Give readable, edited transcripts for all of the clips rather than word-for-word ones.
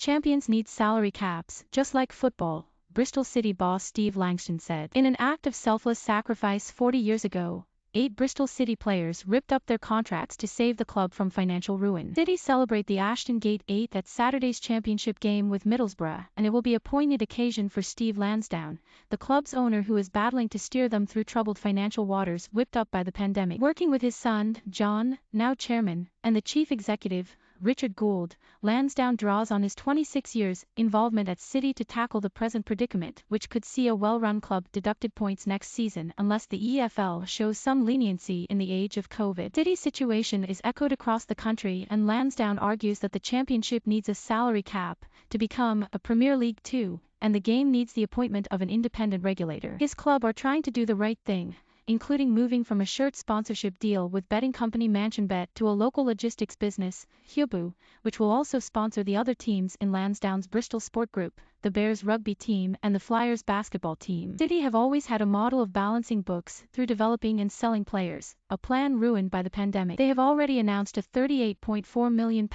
Champions need salary caps, just like football, Bristol City boss Steve Langston said. In an act of selfless sacrifice 40 years ago, 8 Bristol City players ripped up their contracts to save the club from financial ruin. City celebrate the Ashton Gate 8 at Saturday's championship game with Middlesbrough, and it will be a poignant occasion for Steve Lansdown, the club's owner who is battling to steer them through troubled financial waters whipped up by the pandemic. Working with his son, John, now chairman, and the chief executive, Richard Gould, Lansdown draws on his 26 years' involvement at City to tackle the present predicament, which could see a well-run club deducted points next season unless the EFL shows some leniency in the age of COVID. City's situation is echoed across the country, and Lansdown argues that the championship needs a salary cap to become a Premier League 2, and the game needs the appointment of an independent regulator. His club are trying to do the right thing, including moving from a shirt sponsorship deal with betting company MansionBet to a local logistics business, Hubu, which will also sponsor the other teams in Lansdown's Bristol Sport Group, the Bears rugby team and the Flyers basketball team. City have always had a model of balancing books through developing and selling players, a plan ruined by the pandemic. They have already announced a £38.4 million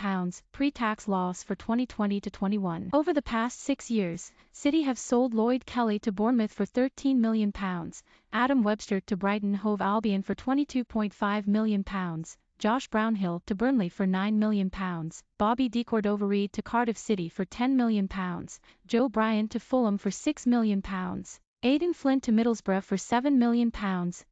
pre-tax loss for 2020-21. Over the past 6 years, City have sold Lloyd Kelly to Bournemouth for £13 million, Adam Webster to Brighton Hove Albion for £22.5 million, Josh Brownhill to Burnley for £9 million, Bobby De Cordova-Reid to Cardiff City for £10 million, Joe Bryan to Fulham for £6 million, Aidan Flint to Middlesbrough for £7 million,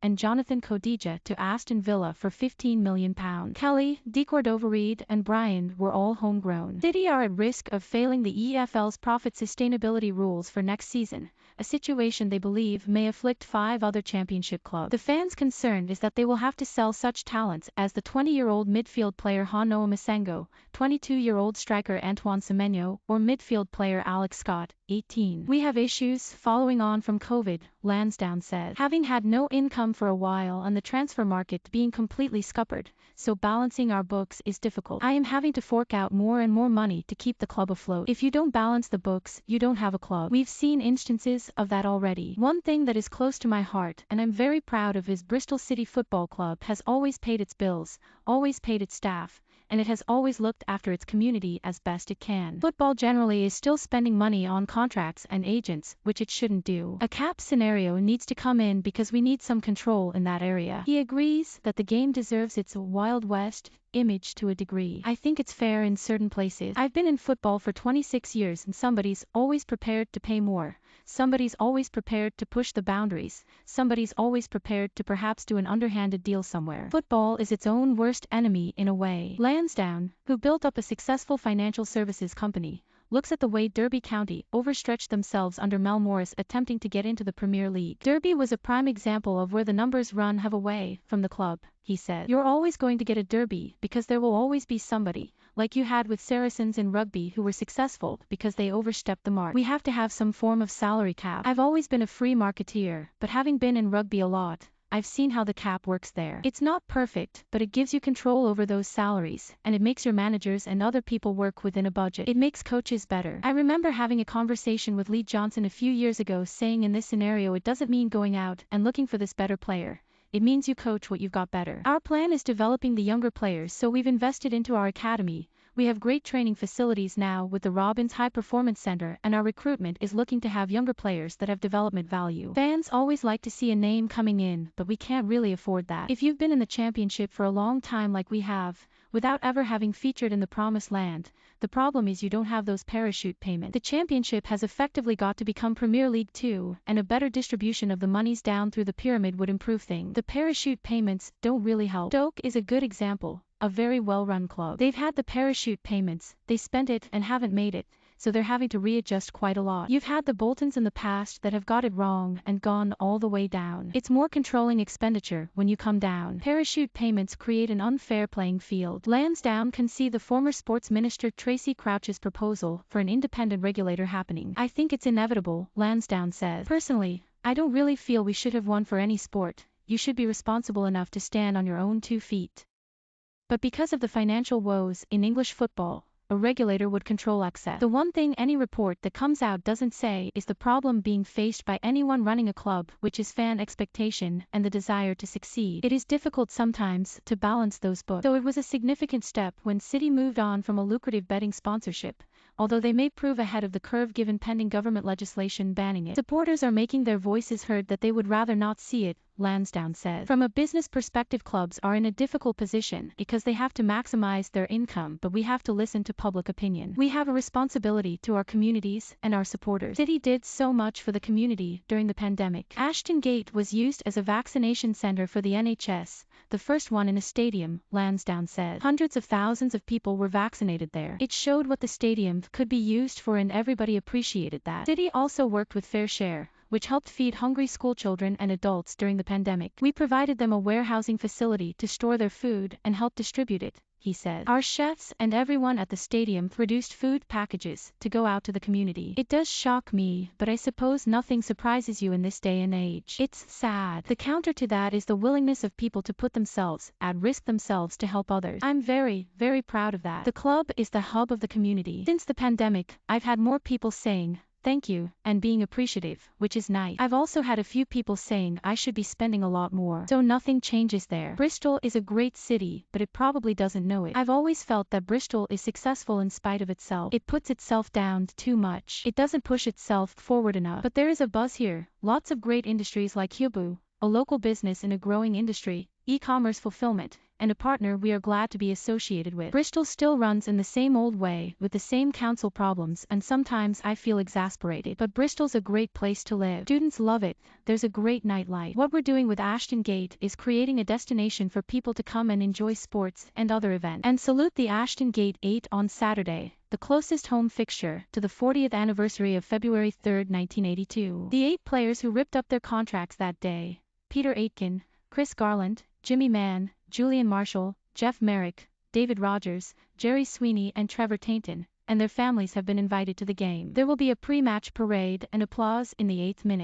and Jonathan Kodija to Aston Villa for £15 million. Kelly, De Cordova-Reid and Bryan were all homegrown. City are at risk of failing the EFL's profit sustainability rules for next season, a situation they believe may afflict 5 other championship clubs. The fans' concern is that they will have to sell such talents as the 20-year-old midfield player Hanoa Masengo, 22-year-old striker Antoine Semenyo, or midfield player Alex Scott, 18. We have issues following on from COVID, Lansdown said. Having had no income for a while and the transfer market being completely scuppered, so balancing our books is difficult. I am having to fork out more and more money to keep the club afloat. If you don't balance the books, you don't have a club. We've seen instances of that already. One thing that is close to my heart and I'm very proud of is Bristol City Football Club has always paid its bills, always paid its staff, and it has always looked after its community as best it can. Football generally is still spending money on contracts and agents, which it shouldn't do. A cap scenario needs to come in because we need some control in that area. He agrees that the game deserves its Wild West image to a degree. I think it's fair in certain places. I've been in football for 26 years and somebody's always prepared to pay more. Somebody's always prepared to push the boundaries. Somebody's always prepared to perhaps do an underhanded deal somewhere. Football is its own worst enemy in a way. Lansdown, who built up a successful financial services company, looks at the way Derby County overstretched themselves under Mel Morris attempting to get into the Premier League. Derby was a prime example of where the numbers run have away from the club, he said. You're always going to get a Derby because there will always be somebody, like you had with Saracens in rugby who were successful because they overstepped the mark. We have to have some form of salary cap. I've always been a free marketeer, but having been in rugby a lot, I've seen how the cap works there. It's not perfect, but it gives you control over those salaries, and it makes your managers and other people work within a budget. It makes coaches better. I remember having a conversation with Lee Johnson a few years ago saying in this scenario it doesn't mean going out and looking for this better player. It means you coach what you've got better. Our plan is developing the younger players, so we've invested into our academy. We have great training facilities now with the Robbins High Performance Center, and our recruitment is looking to have younger players that have development value. Fans always like to see a name coming in, but we can't really afford that. If you've been in the championship for a long time like we have, without ever having featured in the promised land, the problem is you don't have those parachute payments. The championship has effectively got to become Premier League 2, and a better distribution of the monies down through the pyramid would improve things. The parachute payments don't really help. Stoke is a good example. A very well-run club. They've had the parachute payments, they spent it and haven't made it, so they're having to readjust quite a lot. You've had the Boltons in the past that have got it wrong and gone all the way down. It's more controlling expenditure when you come down. Parachute payments create an unfair playing field. Lansdown can see the former sports minister Tracy Crouch's proposal for an independent regulator happening. I think it's inevitable, Lansdown says. Personally, I don't really feel we should have one for any sport. You should be responsible enough to stand on your own 2 feet. But because of the financial woes in English football, a regulator would control access. The one thing any report that comes out doesn't say is the problem being faced by anyone running a club, which is fan expectation and the desire to succeed. It is difficult sometimes to balance those books. Though it was a significant step when City moved on from a lucrative betting sponsorship, although they may prove ahead of the curve given pending government legislation banning it. Supporters are making their voices heard that they would rather not see it, Lansdown said. From a business perspective, clubs are in a difficult position because they have to maximize their income, but we have to listen to public opinion. We have a responsibility to our communities and our supporters. City did so much for the community during the pandemic. Ashton Gate was used as a vaccination center for the NHS, the first one in a stadium, Lansdown said. Hundreds of thousands of people were vaccinated there. It showed what the stadium could be used for and everybody appreciated that. City also worked with Fair Share, which helped feed hungry schoolchildren and adults during the pandemic. We provided them a warehousing facility to store their food and help distribute it, he said. Our chefs and everyone at the stadium produced food packages to go out to the community. It does shock me, but I suppose nothing surprises you in this day and age. It's sad. The counter to that is the willingness of people to put themselves at risk themselves to help others. I'm very, very proud of that. The club is the hub of the community. Since the pandemic, I've had more people saying, "Thank you," and being appreciative, which is nice. I've also had a few people saying I should be spending a lot more. So nothing changes there. Bristol is a great city, but it probably doesn't know it. I've always felt that Bristol is successful in spite of itself. It puts itself down too much. It doesn't push itself forward enough. But there is a buzz here. Lots of great industries like Hubu, a local business in a growing industry, e-commerce fulfillment, and a partner we are glad to be associated with. Bristol still runs in the same old way, with the same council problems, and sometimes I feel exasperated. But Bristol's a great place to live. Students love it. There's a great nightlife. What we're doing with Ashton Gate is creating a destination for people to come and enjoy sports and other events. And salute the Ashton Gate 8 on Saturday, the closest home fixture to the 40th anniversary of February 3, 1982. The 8 players who ripped up their contracts that day: Peter Aitken, Chris Garland, Jimmy Mann, Julian Marshall, Jeff Merrick, David Rogers, Jerry Sweeney and Trevor Tainton, and their families have been invited to the game. There will be a pre-match parade and applause in the 8th minute.